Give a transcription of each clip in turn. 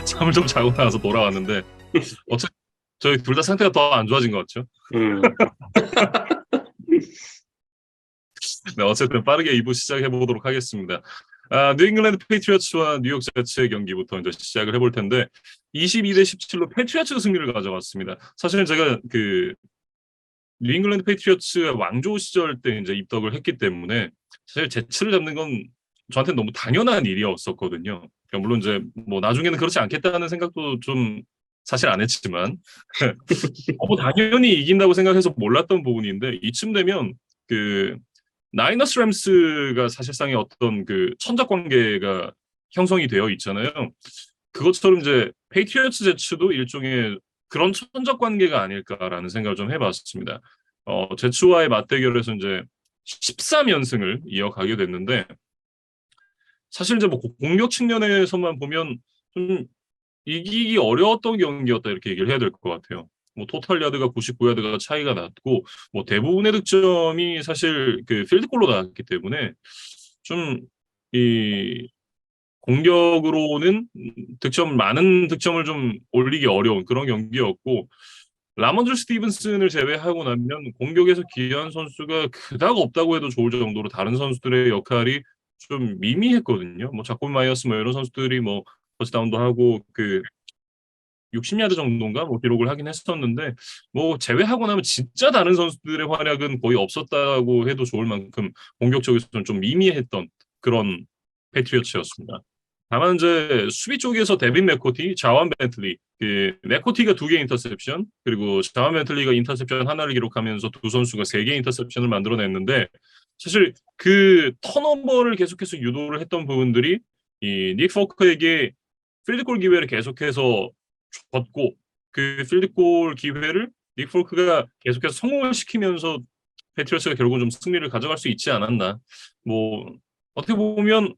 잠을 좀 자고 나서 돌아왔는데 어차피 저희 둘 다 상태가 더 안 좋아진 것 같죠? 음, 네, 어쨌든 빠르게 2부 시작해 보도록 하겠습니다. 뉴잉글랜드 페이트리어츠와 뉴욕 제츠의 경기부터 이제 시작을 해볼 텐데 22대 17로 페이트리어츠가 승리를 가져갔습니다. 사실은 제가 그 뉴잉글랜드 페이트리어츠가 왕조 시절 때 이제 입덕을 했기 때문에 사실 제츠를 잡는 건 저한테는 너무 당연한 일이었었거든요. 그러니까 물론 이제 뭐 나중에는 그렇지 않겠다는 생각도 좀 사실 안 했지만 너무 당연히 이긴다고 생각해서 몰랐던 부분인데 이쯤 되면 그 나이너스 램스가 사실상의 어떤 그 천적 관계가 형성이 되어 있잖아요. 그것처럼 이제 페이트리어츠 제츠도 일종의 그런 천적 관계가 아닐까라는 생각을 좀 해봤습니다. 제츠와의 맞대결에서 이제 13연승을 이어가게 됐는데 사실 이제 뭐 공격 측면에서만 보면 좀 이기기 어려웠던 경기였다 이렇게 얘기를 해야 될 것 같아요. 뭐 토탈 야드가 99야드가 차이가 났고 뭐 대부분의 득점이 사실 그 필드골로 나왔기 때문에 좀 이 공격으로는 많은 득점을 좀 올리기 어려운 그런 경기였고 라몬드 스티븐슨을 제외하고 나면 공격에서 기여한 선수가 그닥 없다고 해도 좋을 정도로 다른 선수들의 역할이 좀 미미했거든요. 뭐 자코비 마이어스 뭐 이런 선수들이 뭐 터치다운도 하고 그 60야드 정도인가 뭐 기록을 하긴 했었는데 뭐 제외하고 나면 진짜 다른 선수들의 활약은 거의 없었다고 해도 좋을 만큼 공격적으로는 좀 미미했던 그런 패트리어츠였습니다. 다만 이제 수비 쪽에서 데빈 맥코티, 자완 벤틀리, 그 맥코티가 2개 인터셉션 그리고 자완 벤틀리가 인터셉션 하나를 기록하면서 두 선수가 3개 인터셉션을 만들어냈는데 사실 그 턴오버를 계속해서 유도를 했던 부분들이 이 닉 포크에게 필드골 기회를 계속해서 줬고 그 필드골 기회를 닉 폴크가 계속해서 성공을 시키면서 패트리어츠가 결국은 좀 승리를 가져갈 수 있지 않았나. 뭐 어떻게 보면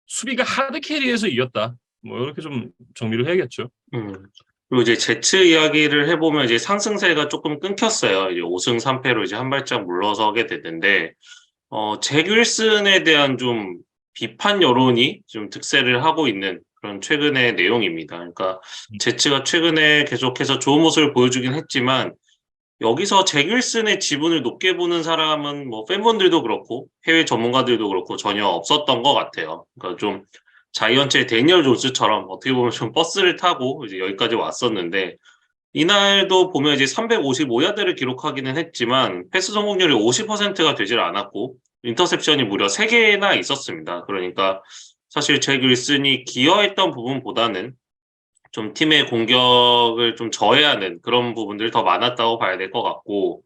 수비가 하드 캐리에서 이겼다. 뭐 이렇게 좀 정리를 해야겠죠. 음. 그리고 이제 제츠 이야기를 해보면 이제 상승세가 조금 끊겼어요. 이제 5승 3패로 이제 한 발짝 물러서게 됐는데, 잭 윌슨에 대한 좀 비판 여론이 좀 득세를 하고 있는 그런 최근의 내용입니다. 그러니까 제츠가 최근에 계속해서 좋은 모습을 보여주긴 했지만, 여기서 잭 윌슨의 지분을 높게 보는 사람은 뭐 팬분들도 그렇고 해외 전문가들도 그렇고 전혀 없었던 것 같아요. 그러니까 좀 자이언츠의 데니얼 존스처럼 어떻게 보면 좀 버스를 타고 이제 여기까지 왔었는데 이날도 보면 이제 355야드를 기록하기는 했지만 패스 성공률이 50%가 되질 않았고 인터셉션이 무려 3개나 있었습니다. 그러니까 사실 잭 윌슨이 기여했던 부분보다는 좀 팀의 공격을 좀 저해하는 그런 부분들이 더 많았다고 봐야 될 것 같고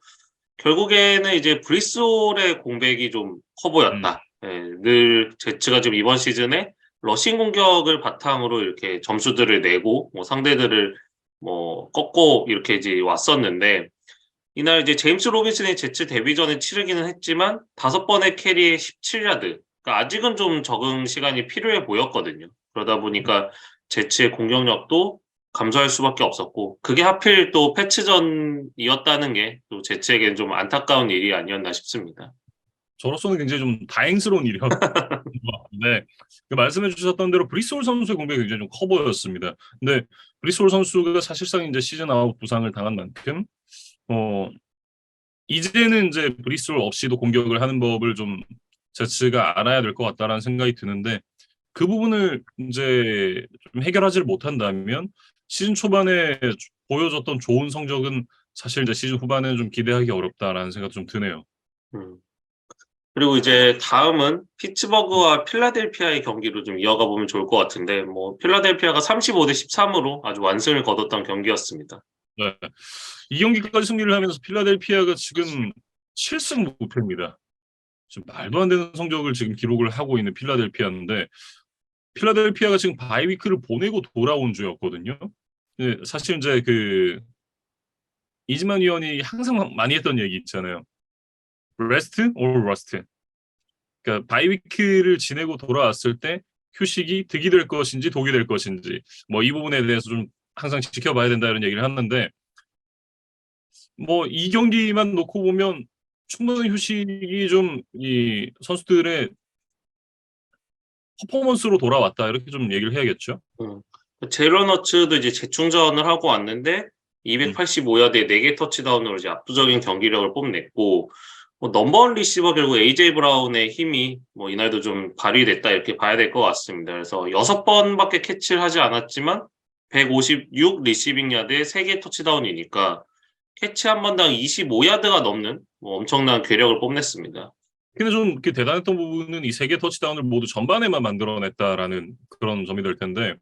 결국에는 이제 브리솔의 공백이 좀 커 음, 보였다. 예, 늘 제츠가 지금 이번 시즌에 러싱 공격을 바탕으로 이렇게 점수들을 내고 뭐 상대들을 뭐 꺾고 이렇게 이제 왔었는데 이날 이제 제임스 로빈슨이 제츠 데뷔전에 치르기는 했지만 5번의 캐리에 17야드. 그러니까 아직은 좀 적응 시간이 필요해 보였거든요. 그러다 보니까 제츠의 공격력도 감소할 수밖에 없었고 그게 하필 또 패치전이었다는 게 또 제츠에겐 좀 안타까운 일이 아니었나 싶습니다. 저로서는 굉장히 좀 다행스러운 일이었던 것 같은데 그 말씀해 주셨던 대로 브리스올 선수의 공백이 굉장히 좀 커 보였습니다. 근데 브리스올 선수가 사실상 이제 시즌 아웃 부상을 당한 만큼 어 이제는 이제 브리스올 없이도 공격을 하는 법을 좀 제츠가 알아야 될 것 같다라는 생각이 드는데 그 부분을 이제 좀 해결하지를 못한다면 시즌 초반에 보여줬던 좋은 성적은 사실 이제 시즌 후반에는 좀 기대하기 어렵다라는 생각도 좀 드네요. 음. 그리고 이제 다음은 피츠버그와 필라델피아의 경기로 좀 이어가 보면 좋을 것 같은데 뭐 필라델피아가 35대 13으로 아주 완승을 거뒀던 경기였습니다. 네. 이 경기까지 승리를 하면서 필라델피아가 지금 7승 무패입니다. 지금 말도 안 되는 성적을 지금 기록을 하고 있는 필라델피아인데 필라델피아가 지금 바이위크를 보내고 돌아온 주였거든요. 네, 사실 이제 그 이즈만 위원이 항상 많이 했던 얘기 있잖아요. Rest or rust. 그러니까 바이위크를 지내고 돌아왔을 때 휴식이 득이 될 것인지 독이 될 것인지 뭐 이 부분에 대해서 좀 항상 지켜봐야 된다 이런 얘기를 하는데 뭐 이 경기만 놓고 보면 충분한 휴식이 좀 이 선수들의 퍼포먼스로 돌아왔다 이렇게 좀 얘기를 해야겠죠. 음. 제일런 허츠도 이제 재충전을 하고 왔는데 285야드에 4개 터치다운으로 이제 압도적인 경기력을 뽐냈고 뭐 넘버원 리시버 결국 AJ 브라운의 힘이 뭐 이날도 좀 발휘됐다 이렇게 봐야 될 것 같습니다. 그래서 6번밖에 캐치를 하지 않았지만 156 리시빙 야드에 3개 터치다운이니까 캐치 한 번당 25야드가 넘는 뭐 엄청난 괴력을 뽐냈습니다. 근데 좀 이렇게 대단했던 부분은 이 3개 터치다운을 모두 전반에만 만들어냈다라는 그런 점이 될 텐데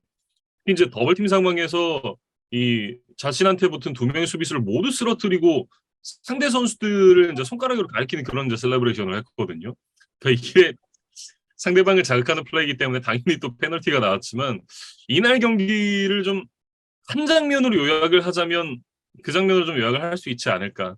이제 더블팀 상황에서 이 자신한테 붙은 2명의 수비수를 모두 쓰러뜨리고 상대 선수들을 이제 손가락으로 가리키는 그런 이제 셀레브레이션을 했거든요. 그러니까 이게 상대방을 자극하는 플레이이기 때문에 당연히 또 페널티가 나왔지만 이날 경기를 좀 한 장면으로 요약을 하자면 그 장면을 좀 요약을 할 수 있지 않을까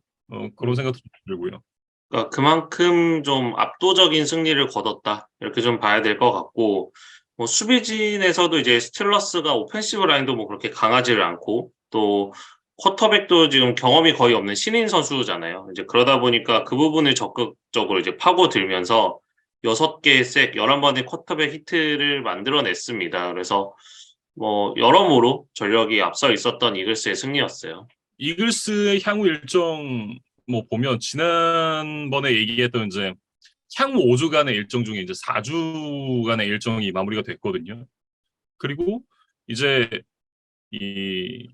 그런 생각도 들고요. 그러니까 그만큼 좀 압도적인 승리를 거뒀다 이렇게 좀 봐야 될 것 같고 뭐 수비진에서도 이제 스틸러스가 오펜시브 라인도 뭐 그렇게 강하지를 않고 또 쿼터백도 지금 경험이 거의 없는 신인 선수잖아요. 이제 그러다 보니까 그 부분을 적극적으로 이제 파고들면서 6개의 색, 11번의 쿼터백 히트를 만들어냈습니다. 그래서 뭐 여러모로 전력이 앞서 있었던 이글스의 승리였어요. 이글스의 향후 일정 뭐 보면 지난번에 얘기했던 이제 향후 5주간의 일정 중에 이제 4주간의 일정이 마무리가 됐거든요. 그리고 이제 이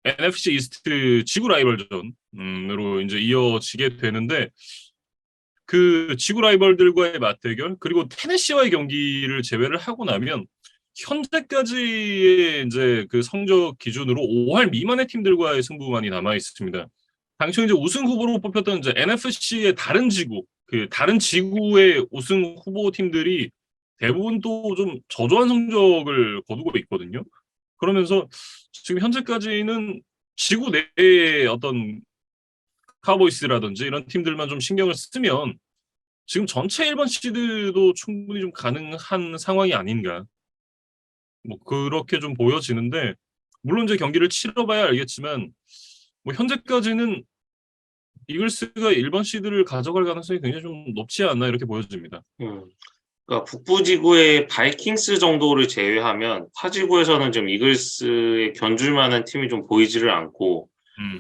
NFC 이스트 지구 라이벌전으로 이제 이어지게 되는데 그 지구 라이벌들과의 맞대결 그리고 테네시와의 경기를 제외를 하고 나면 현재까지의 이제 그 성적 기준으로 5할 미만의 팀들과의 승부만이 남아 있습니다. 당초 이제 우승 후보로 뽑혔던 이제 NFC의 다른 지구, 그 다른 지구의 우승 후보 팀들이 대부분 또 좀 저조한 성적을 거두고 있거든요. 그러면서 지금 현재까지는 지구 내의 어떤 카우보이스라든지 이런 팀들만 좀 신경을 쓰면 지금 전체 1번 시드도 충분히 좀 가능한 상황이 아닌가. 뭐 그렇게 좀 보여지는데 물론 이제 경기를 치러봐야 알겠지만 뭐 현재까지는 이글스가 1번 시드를 가져갈 가능성이 굉장히 좀 높지 않나 이렇게 보여집니다. 그러니까 북부 지구의 바이킹스 정도를 제외하면 타 지구에서는 좀 이글스에 견줄 만한 팀이 좀 보이지를 않고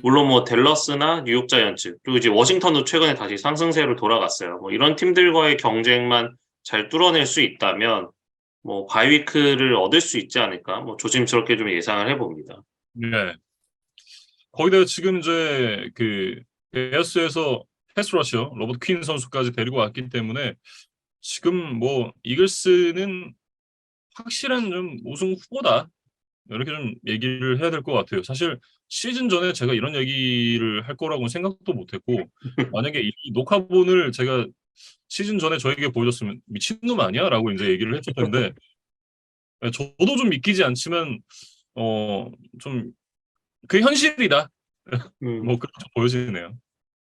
물론 뭐 댈러스나 뉴욕 자이언츠 그리고 이제 워싱턴도 최근에 다시 상승세로 돌아갔어요. 뭐 이런 팀들과의 경쟁만 잘 뚫어낼 수 있다면 뭐 바이위크를 얻을 수 있지 않을까 뭐 조심스럽게 좀 예상을 해봅니다. 네. 거기다가 지금 이제 그 베어스에서 패스러셔 로버트 퀸 선수까지 데리고 왔기 때문에 지금 뭐 이글스는 확실한 좀 우승 후보다 이렇게 좀 얘기를 해야 될 것 같아요. 사실 시즌 전에 제가 이런 얘기를 할 거라고는 생각도 못했고 만약에 이 녹화본을 제가 시즌 전에 저에게 보여줬으면 미친놈 아니야? 라고 이제 얘기를 했었는데 저도 좀 믿기지 않지만 좀 그 현실이다. 음. 뭐 그렇게 보여지네요.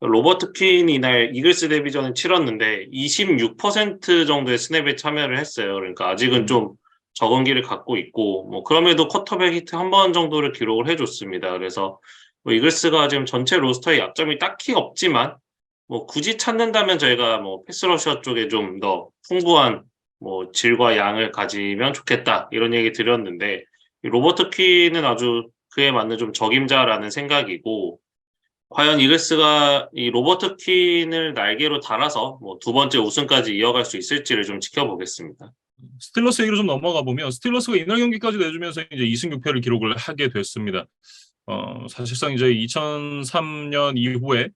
로버트 퀸이 이날 이글스 데뷔전을 치렀는데 26% 정도의 스냅에 참여를 했어요. 그러니까 아직은 좀 적은 기를 갖고 있고 뭐 그럼에도 쿼터백 히트 한 번 정도를 기록을 해줬습니다. 그래서 뭐 이글스가 지금 전체 로스터에 약점이 딱히 없지만 뭐 굳이 찾는다면 저희가 뭐 패스러셔 쪽에 좀 더 풍부한 뭐 질과 양을 가지면 좋겠다 이런 얘기 드렸는데 이 로버트 퀸은 아주 그에 맞는 좀 적임자라는 생각이고 과연 이글스가 이 로버트 퀸을 날개로 달아서 뭐 2번째 우승까지 이어갈 수 있을지를 좀 지켜보겠습니다. 스틸러스 얘기로 좀 넘어가 보면 스틸러스가 이날 경기까지 내주면서 이제 2승 6패를 기록을 하게 됐습니다. 사실상 이제 2003년 이후에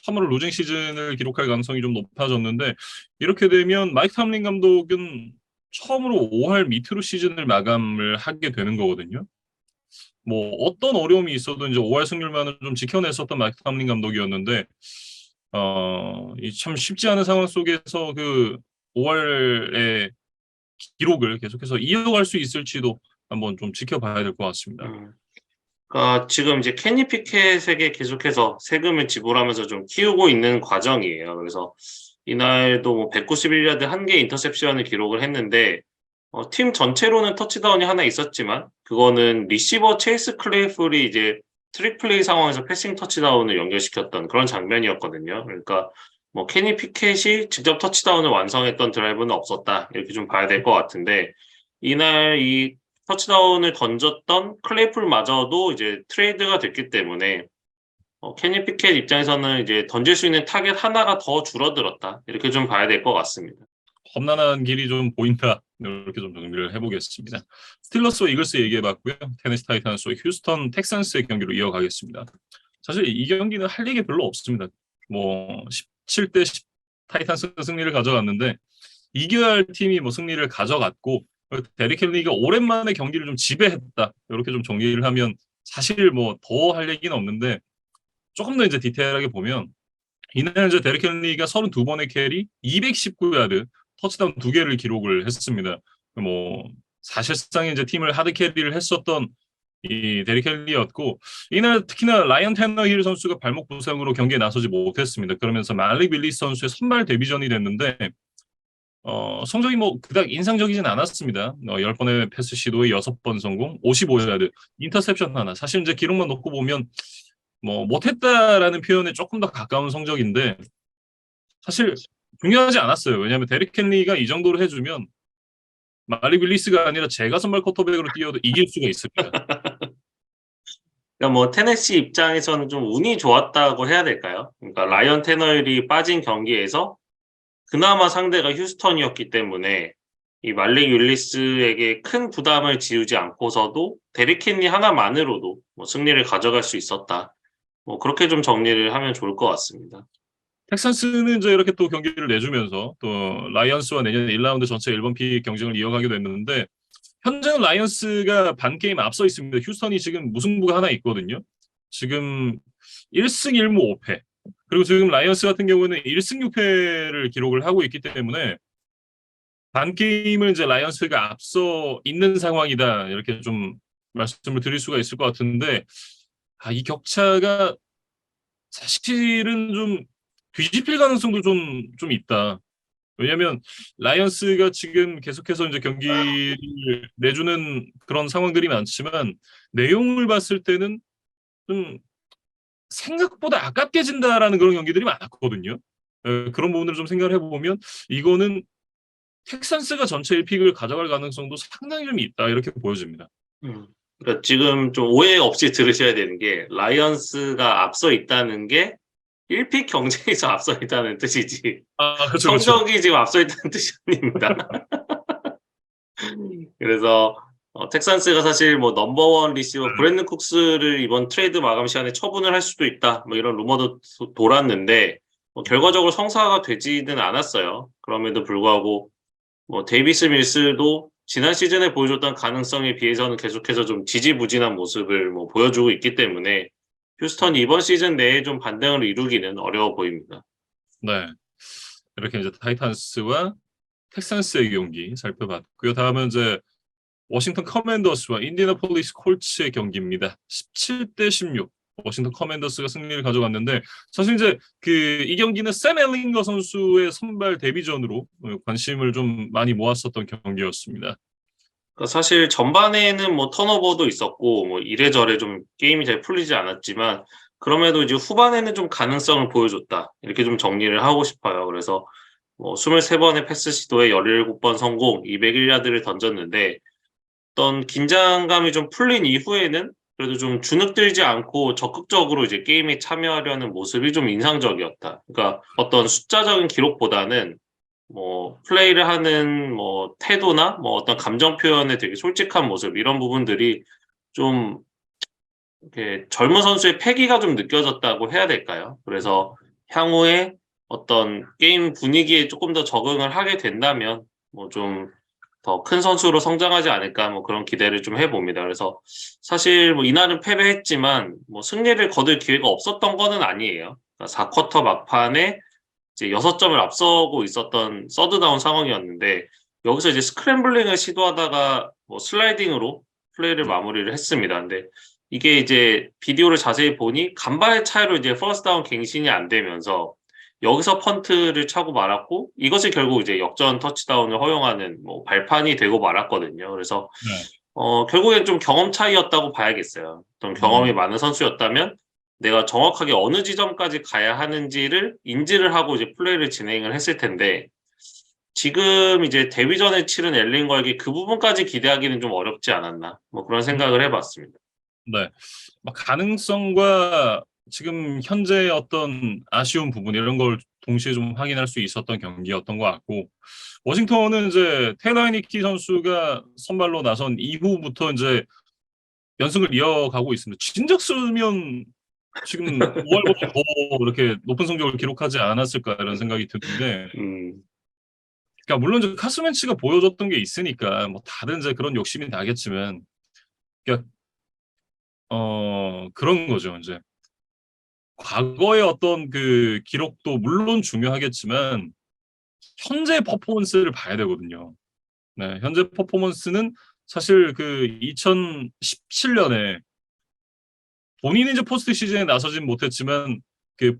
처음으로 루징 시즌을 기록할 가능성이 좀 높아졌는데 이렇게 되면 마이크 탐린 감독은 처음으로 5할 밑으로 시즌을 마감을 하게 되는 거거든요. 뭐 어떤 어려움이 있어도 이제 5할 승률만을 좀 지켜냈었던 마이크 탐린 감독이었는데 참 쉽지 않은 상황 속에서 그 5할의 기록을 계속해서 이어갈 수 있을지도 한번 좀 지켜봐야 될 것 같습니다. 그러니까 지금 이제 케니 피켓에게 계속해서 세금을 지불하면서 좀 키우고 있는 과정이에요. 그래서 이날도 뭐 191야드 1개 인터셉션을 기록을 했는데 팀 전체로는 터치다운이 하나 있었지만 그거는 리시버 체이스 클레이풀이 이제 트릭 플레이 상황에서 패싱 터치다운을 연결시켰던 그런 장면이었거든요. 그러니까 뭐 케니 피켓이 직접 터치다운을 완성했던 드라이브는 없었다 이렇게 좀 봐야 될 것 같은데 이날 이 터치다운을 던졌던 클레이풀마저도 이제 트레이드가 됐기 때문에 케니 피켓 입장에서는 이제 던질 수 있는 타겟 하나가 더 줄어들었다. 이렇게 좀 봐야 될 것 같습니다. 험난한 길이 좀 보인다. 이렇게 좀 정리를 해보겠습니다. 스틸러스와 이글스 얘기해봤고요. 테네시 타이탄스와 휴스턴 텍산스의 경기로 이어가겠습니다. 사실 이 경기는 할 얘기 별로 없습니다. 뭐 17대 10 타이탄스가 승리를 가져갔는데 이겨야 할 팀이 뭐 승리를 가져갔고 데릭 헨리가 오랜만에 경기를 좀 지배했다. 이렇게 좀 정리를 하면 사실 뭐 더 할 얘기는 없는데 조금 더 이제 디테일하게 보면 이날 이제 데릭 헨리가 32번의 캐리, 219야드, 터치다운 2개를 기록을 했습니다. 뭐 사실상 이제 팀을 하드 캐리를 했었던 이 데릭 헨리였고 이날 특히나 라이언 테너힐 선수가 발목 부상으로 경기에 나서지 못했습니다. 그러면서 말릭 윌리스 선수의 선발 데뷔전이 됐는데 성적이 뭐 그닥 인상적이진 않았습니다. 10번의 패스 시도에 6번 성공, 55야드, 인터셉션 하나. 사실 이제 기록만 놓고 보면 뭐 못했다라는 표현에 조금 더 가까운 성적인데 사실 중요하지 않았어요. 왜냐하면 데릭 헨리가 이 정도로 해주면 말릭 윌리스가 아니라 제가 선발 쿼터백으로 뛰어도 이길 수가 있습니다. 그러니까 뭐 테네시 입장에서는 좀 운이 좋았다고 해야 될까요? 그러니까 라이언 테너힐이 빠진 경기에서 그나마 상대가 휴스턴이었기 때문에 이 말릭 윌리스에게 큰 부담을 지우지 않고서도 데릭 헨리 하나만으로도 뭐 승리를 가져갈 수 있었다. 뭐 그렇게 좀 정리를 하면 좋을 것 같습니다. 텍산스는 이제 이렇게 또 경기를 내주면서 또 라이언스와 내년 1라운드 전체 1번 픽 경쟁을 이어가게 됐는데 현재는 라이언스가 반 게임 앞서 있습니다. 휴스턴이 지금 무승부가 하나 있거든요. 지금 1승 1무 5패. 그리고 지금 라이언스 같은 경우는 1승 6패를 기록을 하고 있기 때문에 반 게임을 이제 라이언스가 앞서 있는 상황이다. 이렇게 좀 말씀을 드릴 수가 있을 것 같은데 이 격차가 사실은 좀 뒤집힐 가능성도 좀 있다. 왜냐하면 라이언스가 지금 계속해서 이제 경기를 내주는 그런 상황들이 많지만 내용을 봤을 때는 좀 생각보다 아깝게 진다라는 그런 경기들이 많았거든요. 그런 부분을 좀 생각을 해보면 이거는 텍산스가 전체 1픽을 가져갈 가능성도 상당히 좀 있다 이렇게 보여집니다. 그러니까 지금 좀 오해 없이 들으셔야 되는 게 라이언스가 앞서 있다는 게 1픽 경쟁에서 앞서 있다는 뜻이지 그렇죠, 그렇죠. 성적이 지금 앞서 있다는 뜻이 아닙니다. 그래서 텍산스가 사실 뭐 넘버원 리시버 브랜든 쿡스를 이번 트레이드 마감 시간에 처분을 할 수도 있다. 뭐 이런 루머도 돌았는데 뭐 결과적으로 성사가 되지는 않았어요. 그럼에도 불구하고 뭐 데이비스 밀스도 지난 시즌에 보여줬던 가능성에 비해서는 계속해서 좀 지지부진한 모습을 뭐 보여주고 있기 때문에 휴스턴이 이번 시즌 내에 좀 반등을 이루기는 어려워 보입니다. 네. 이렇게 이제 타이탄스와 텍산스의 경기 살펴봤고요. 다음은 이제 워싱턴 커맨더스와 인디애나폴리스 콜츠의 경기입니다. 17대 16. 워싱턴 커맨더스가 승리를 가져갔는데 사실 이제 이 경기는 샘 엘링거 선수의 선발 데뷔전으로 관심을 좀 많이 모았었던 경기였습니다. 그러니까 사실 전반에는 뭐 턴오버도 있었고 뭐 이래저래 좀 게임이 잘 풀리지 않았지만 그럼에도 이제 후반에는 좀 가능성을 보여줬다. 이렇게 좀 정리를 하고 싶어요. 그래서 뭐 23번의 패스 시도에 17번 성공, 201야드를 던졌는데 어떤 긴장감이 좀 풀린 이후에는 그래도 좀 주눅들지 않고 적극적으로 이제 게임에 참여하려는 모습이 좀 인상적이었다. 그러니까 어떤 숫자적인 기록보다는 뭐 플레이를 하는 뭐 태도나 뭐 어떤 감정 표현에 되게 솔직한 모습 이런 부분들이 좀 이렇게 젊은 선수의 패기가 좀 느껴졌다고 해야 될까요? 그래서 향후에 어떤 게임 분위기에 조금 더 적응을 하게 된다면 뭐 좀 더 큰 선수로 성장하지 않을까 뭐 그런 기대를 좀 해봅니다. 그래서 사실 뭐 이날은 패배했지만 뭐 승리를 거둘 기회가 없었던 거는 아니에요. 그러니까 4쿼터 막판에 이제 6점을 앞서고 있었던 서드다운 상황이었는데 여기서 이제 스크램블링을 시도하다가 뭐 슬라이딩으로 플레이를 마무리를 했습니다. 근데 이게 이제 비디오를 자세히 보니 간발의 차이로 이제 퍼스트다운 갱신이 안 되면서 여기서 펀트를 차고 말았고 이것이 결국 이제 역전 터치다운을 허용하는 뭐 발판이 되고 말았거든요. 그래서 결국엔 좀 경험 차이였다고 봐야겠어요. 좀 경험이 많은 선수였다면 내가 정확하게 어느 지점까지 가야 하는지를 인지를 하고 이제 플레이를 진행을 했을 텐데 지금 이제 데뷔전을 치른 엘링거에게 그 부분까지 기대하기는 좀 어렵지 않았나. 뭐 그런 생각을 해봤습니다. 네. 막 가능성과 지금 현재의 어떤 아쉬운 부분 이런 걸 동시에 좀 확인할 수 있었던 경기였던 것 같고 워싱턴은 이제 테일러 하이니키 선수가 선발로 나선 이후부터 이제 연승을 이어가고 있습니다. 진작수면 지금 5월보다 더 이렇게 높은 성적을 기록하지 않았을까 이런 생각이 드는데 음, 그러니까 물론 이제 카스맨치가 보여줬던 게 있으니까 뭐 다른 이제 그런 욕심이 나겠지만 그러니까 그런 거죠 이제 과거의 어떤 그 기록도 물론 중요하겠지만 현재 퍼포먼스를 봐야 되거든요. 네, 현재 퍼포먼스는 사실 그 2017년에 본인이 이제 포스트 시즌에 나서진 못했지만 그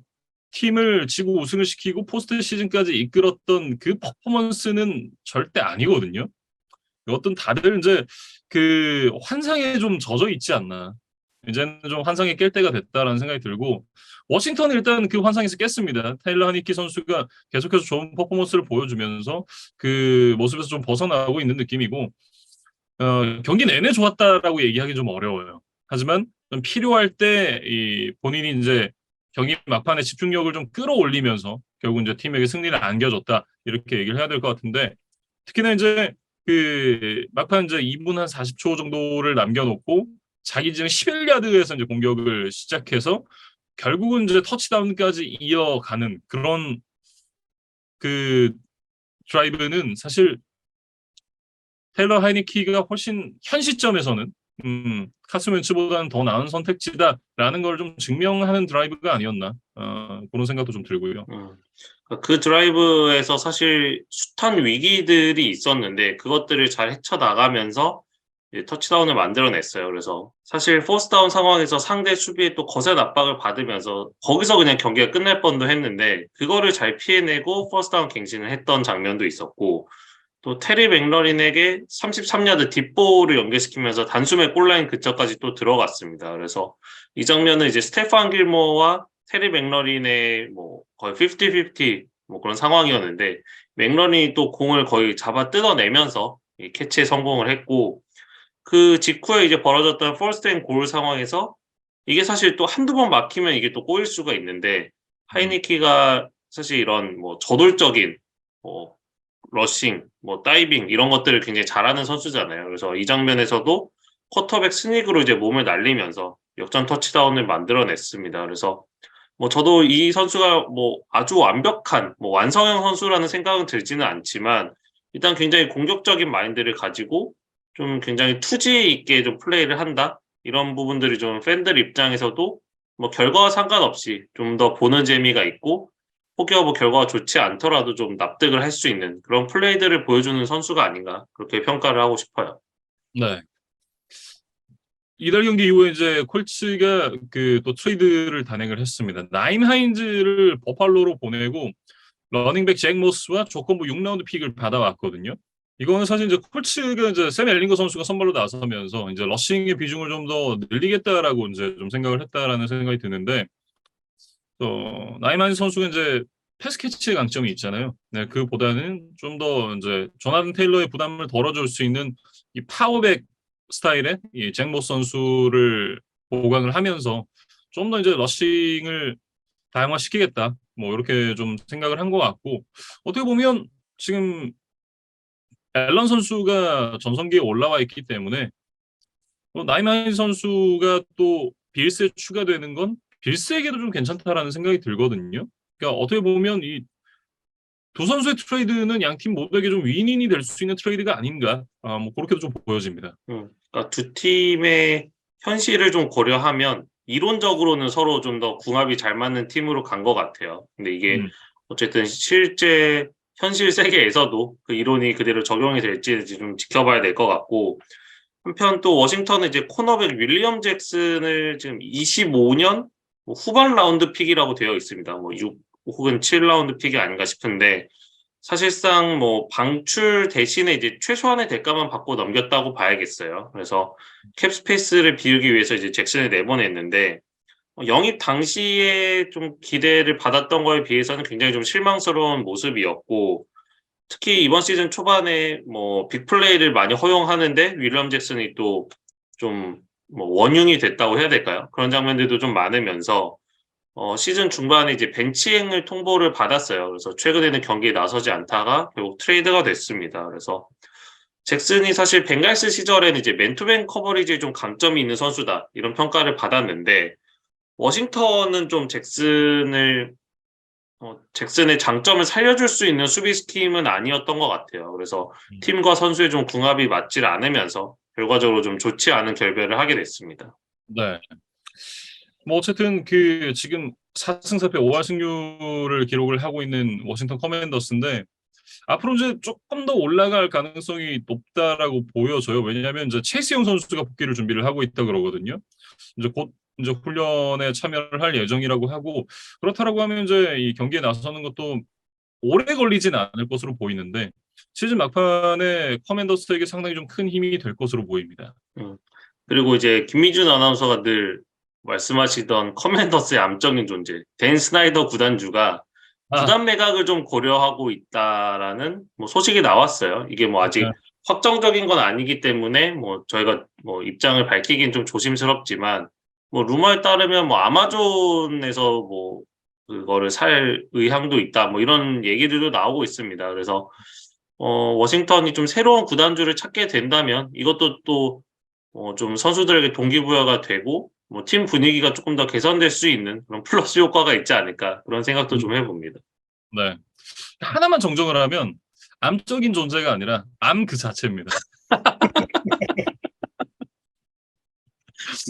팀을 지고 우승을 시키고 포스트 시즌까지 이끌었던 그 퍼포먼스는 절대 아니거든요. 어떤 다들 이제 그 환상에 좀 젖어 있지 않나. 이제는 좀 환상에 깰 때가 됐다라는 생각이 들고 워싱턴은 일단 그 환상에서 깼습니다. 테일러 하니키 선수가 계속해서 좋은 퍼포먼스를 보여주면서 그 모습에서 좀 벗어나고 있는 느낌이고 경기 내내 좋았다라고 얘기하기 좀 어려워요. 하지만 좀 필요할 때 이 본인이 이제 경기 막판에 집중력을 좀 끌어올리면서 결국 이제 팀에게 승리를 안겨줬다 이렇게 얘기를 해야 될 것 같은데 특히나 이제 그 막판 이제 2분 한 40초 정도를 남겨놓고 자기 지금 11야드에서 이제 공격을 시작해서 결국은 이제 터치다운까지 이어가는 그런 그 드라이브는 사실 테일러 하이니키가 훨씬 현 시점에서는 카스멘츠보다는 더 나은 선택지다라는 걸 좀 증명하는 드라이브가 아니었나 그런 생각도 좀 들고요. 음. 그 드라이브에서 사실 숱한 위기들이 있었는데 그것들을 잘 헤쳐나가면서 이제 터치다운을 만들어냈어요. 그래서 사실 포스트다운 상황에서 상대 수비에 또 거센 압박을 받으면서 거기서 그냥 경기가 끝날 뻔도 했는데 그거를 잘 피해내고 포스트다운 갱신을 했던 장면도 있었고 또 테리 맥러린에게 33야드 딥볼을 연계시키면서 단숨에 골라인 근처까지 또 들어갔습니다. 그래서 이 장면은 이제 스테판 길모어와 테리 맥러린의 뭐 거의 50-50 뭐 그런 상황이었는데 맥러린이 또 공을 거의 잡아 뜯어내면서 이 캐치에 성공을 했고 그 직후에 이제 벌어졌던 퍼스트 앤 골 상황에서 이게 사실 또 한두 번 막히면 이게 또 꼬일 수가 있는데 음, 하이니키가 사실 이런 뭐 저돌적인 뭐 러싱, 뭐 다이빙 이런 것들을 굉장히 잘하는 선수잖아요. 그래서 이 장면에서도 쿼터백 스닉으로 이제 몸을 날리면서 역전 터치다운을 만들어냈습니다. 그래서 뭐 저도 이 선수가 뭐 아주 완벽한 뭐 완성형 선수라는 생각은 들지는 않지만 일단 굉장히 공격적인 마인드를 가지고 좀 굉장히 투지 있게 좀 플레이를 한다. 이런 부분들이 좀 팬들 입장에서도 뭐 결과와 상관없이 좀 더 보는 재미가 있고 혹여 뭐 결과가 좋지 않더라도 좀 납득을 할 수 있는 그런 플레이들을 보여주는 선수가 아닌가 그렇게 평가를 하고 싶어요. 네. 이달 경기 이후에 이제 콜츠가 그 또 트레이드를 단행을 했습니다. 나임 하인즈를 버팔로로 보내고 러닝백 잭 모스와 조건부 6라운드 픽을 받아왔거든요. 이거는 사실 이제 콜츠가 이제 샘 엘링거 선수가 선발로 나서면서 이제 러싱의 비중을 좀 더 늘리겠다라고 이제 좀 생각을 했다라는 생각이 드는데 또 나이만 선수가 이제 패스 캐치의 강점이 있잖아요. 네, 그보다는 좀 더 이제 조나단 테일러의 부담을 덜어줄 수 있는 이 파워백 스타일의 이잭 모스 선수를 보강을 하면서 좀 더 이제 러싱을 다양화시키겠다. 뭐 이렇게 좀 생각을 한 것 같고 어떻게 보면 지금 앨런 선수가 전성기에 올라와 있기 때문에 나이만 선수가 또 빌스에 추가되는 건 빌스에게도 좀 괜찮다라는 생각이 들거든요. 그러니까 어떻게 보면 이 두 선수의 트레이드는 양 팀 모두에게 좀 윈윈이 될 수 있는 트레이드가 아닌가. 뭐 그렇게도 좀 보여집니다. 그러니까 두 팀의 현실을 좀 고려하면 이론적으로는 서로 좀 더 궁합이 잘 맞는 팀으로 간 것 같아요. 근데 이게 음, 어쨌든 실제 현실 세계에서도 그 이론이 그대로 적용이 될지 좀 지켜봐야 될 것 같고 한편 또 워싱턴은 이제 코너백 윌리엄 잭슨을 지금 25년 후반 라운드 픽이라고 되어 있습니다. 뭐 6 혹은 7라운드 픽이 아닌가 싶은데 사실상 뭐 방출 대신에 이제 최소한의 대가만 받고 넘겼다고 봐야겠어요. 그래서 캡 스페이스를 비우기 위해서 이제 잭슨을 내보냈는데 영입 당시에 좀 기대를 받았던 거에 비해서는 굉장히 좀 실망스러운 모습이었고 특히 이번 시즌 초반에 뭐 빅플레이를 많이 허용하는데 윌리엄 잭슨이 또 좀 뭐 원흉이 됐다고 해야 될까요? 그런 장면들도 좀 많으면서 시즌 중반에 이제 벤치행을 통보를 받았어요. 그래서 최근에는 경기에 나서지 않다가 결국 트레이드가 됐습니다. 그래서 잭슨이 사실 벵갈스 시절에는 이제 맨투맨 커버리지에 좀 강점이 있는 선수다 이런 평가를 받았는데 워싱턴은 좀 잭슨의 장점을 살려줄 수 있는 수비 스킴은 아니었던 것 같아요. 그래서 팀과 선수의 좀 궁합이 맞질 않으면서 결과적으로 좀 좋지 않은 결별을 하게 됐습니다. 네. 뭐 어쨌든 그 지금 4승 4패 5할 승률을 기록을 하고 있는 워싱턴 커맨더스인데 앞으로 이제 조금 더 올라갈 가능성이 높다라고 보여져요. 왜냐하면 이제 최시용 선수가 복귀를 준비를 하고 있다 그러거든요. 이제 곧 이제 훈련에 참여를 할 예정이라고 하고 그렇다라고 하면 이제 이 경기에 나서는 것도 오래 걸리진 않을 것으로 보이는데 시즌 막판에 커맨더스에게 상당히 좀 큰 힘이 될 것으로 보입니다. 음. 그리고 이제 김미준 아나운서가 늘 말씀하시던 커맨더스의 암적인 존재, 댄 스나이더 구단주가 아, 구단 매각을 좀 고려하고 있다라는 뭐 소식이 나왔어요. 이게 뭐 네, 아직 확정적인 건 아니기 때문에 뭐 저희가 뭐 입장을 밝히긴 좀 조심스럽지만 뭐 루머에 따르면 뭐 아마존에서 뭐 그거를 살 의향도 있다 뭐 이런 얘기들도 나오고 있습니다. 그래서 워싱턴이 좀 새로운 구단주를 찾게 된다면 이것도 또 좀 선수들에게 동기부여가 되고 뭐 팀 분위기가 조금 더 개선될 수 있는 그런 플러스 효과가 있지 않을까 그런 생각도 좀 해봅니다. 네. 하나만 정정을 하면 암적인 존재가 아니라 암 그 자체입니다.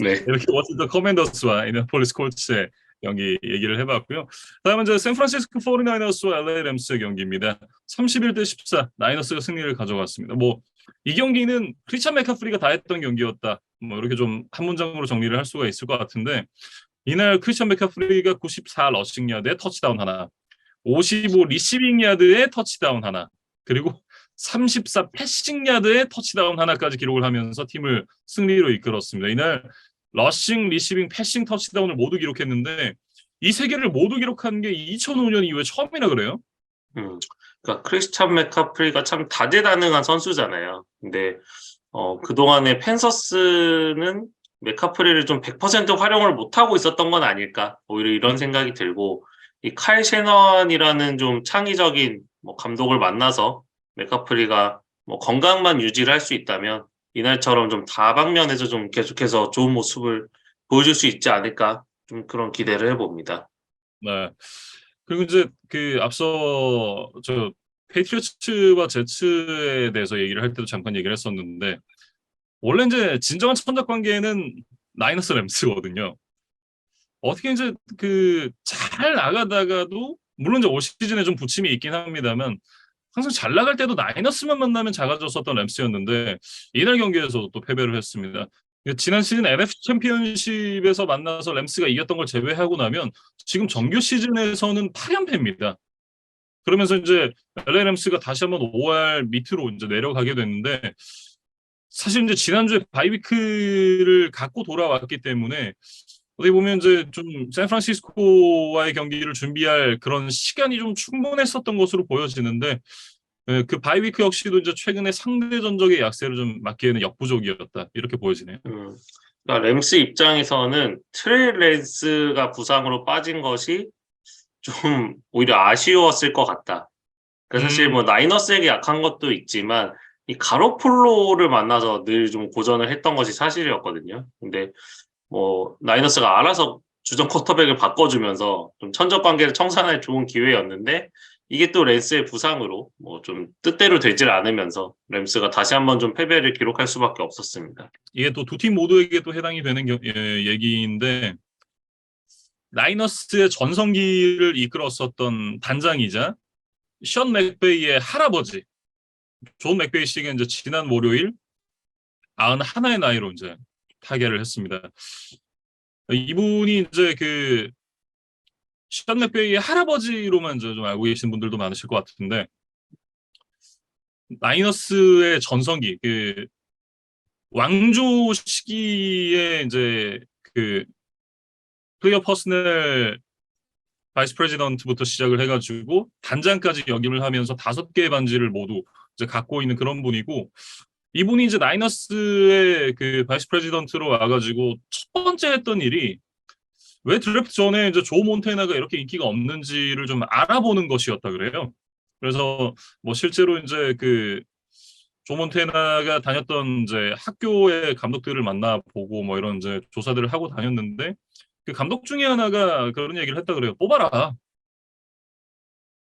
네. 이렇게 워싱턴 커맨더스와 인디애나폴리스 콜츠의 경기 얘기를 해봤고요. 다음은 이제 샌프란시스코 49어스와 LA 램스의 경기입니다. 31대 14 나이너스가 승리를 가져갔습니다. 뭐 이 경기는 크리스찬 맥카프리가 다 했던 경기였다. 뭐 이렇게 좀 한 문장으로 정리를 할 수가 있을 것 같은데 이날 크리스찬 맥카프리가 94 러싱 야드에 터치다운 하나, 55 리시빙 야드에 터치다운 하나, 그리고 34 패싱 야드에 터치다운 하나까지 기록을 하면서 팀을 승리로 이끌었습니다. 이날 러싱, 리시빙, 패싱 터치다운을 모두 기록했는데 이 세 개를 모두 기록한 게 2005년 이후에 처음이라 그래요. 음. 그러니까 크리스찬 맥카프리가 참 다재다능한 선수잖아요. 근데 그동안에 팬서스는 맥카프리를 좀 100% 활용을 못하고 있었던 건 아닐까. 오히려 이런 생각이 들고, 이 칼 셰넌이라는 좀 창의적인 뭐 감독을 만나서 맥카프리가 뭐 건강만 유지를 할 수 있다면, 이날처럼 좀 다방면에서 좀 계속해서 좋은 모습을 보여줄 수 있지 않을까. 좀 그런 기대를 해봅니다. 네. 그리고 이제 그 앞서 저 페이트리어츠와 제츠에 대해서 얘기를 할 때도 잠깐 얘기를 했었는데 원래 이제 진정한 천적 관계는 나이너스 램스거든요. 어떻게 이제 그 잘 나가다가도 물론 이제 올 시즌에 좀 부침이 있긴 합니다만 항상 잘 나갈 때도 나이너스만 만나면 작아졌었던 램스였는데 이날 경기에서도 또 패배를 했습니다. 지난 시즌 NFC 챔피언십에서 만나서 램스가 이겼던 걸 제외하고 나면 지금 정규 시즌에서는 8연패입니다. 그러면서 이제 LA 램스가 다시 한번 5할 밑으로 이제 내려가게 됐는데 사실 이제 지난주에 바이위크를 갖고 돌아왔기 때문에 어떻게 보면 이제 좀 샌프란시스코와의 경기를 준비할 그런 시간이 좀 충분했었던 것으로 보여지는데 그 바이위크 역시도 이제 최근에 상대 전적의 약세를 좀 막기에는 역부족이었다 이렇게 보여지네요. 그러니까 램스 입장에서는 트레이 랜스가 부상으로 빠진 것이 좀 오히려 아쉬웠을 것 같다. 그러니까 사실 뭐 나이너스에게 약한 것도 있지만 이 가로폴로를 만나서 늘 좀 고전을 했던 것이 사실이었거든요. 근데 뭐 나이너스가 알아서 주전 쿼터백을 바꿔주면서 좀 천적 관계를 청산할 좋은 기회였는데 이게 또 랜스의 부상으로 뭐 좀 뜻대로 되질 않으면서 램스가 다시 한번 좀 패배를 기록할 수밖에 없었습니다. 이게 또 두 팀 모두에게 또 해당이 되는 얘기인데 나이너스의 전성기를 이끌었었던 단장이자 션 맥베이의 할아버지 존 맥베이 씨가 이제 지난 월요일 91의 나이로 이제 타계를 했습니다. 이분이 이제 그 션 맥베이의 할아버지로만 이제 좀 알고 계신 분들도 많으실 것 같은데 나이너스의 전성기 그 왕조 시기에 이제 그 플레이어 퍼스널 바이스 프레지던트부터 시작을 해가지고 단장까지 역임을 하면서 5개의 반지를 모두 이제 갖고 있는 그런 분이고, 이분이 이제 나이너스의 그 바이스 프레지던트로 와가지고 첫 번째 했던 일이 왜 드래프트 전에 이제 조 몬테나가 이렇게 인기가 없는지를 좀 알아보는 것이었다 그래요. 그래서 뭐 실제로 이제 그 조 몬테나가 다녔던 이제 학교의 감독들을 만나보고 뭐 이런 이제 조사들을 하고 다녔는데, 그 감독 중에 하나가 그런 얘기를 했다 그래요. 뽑아라.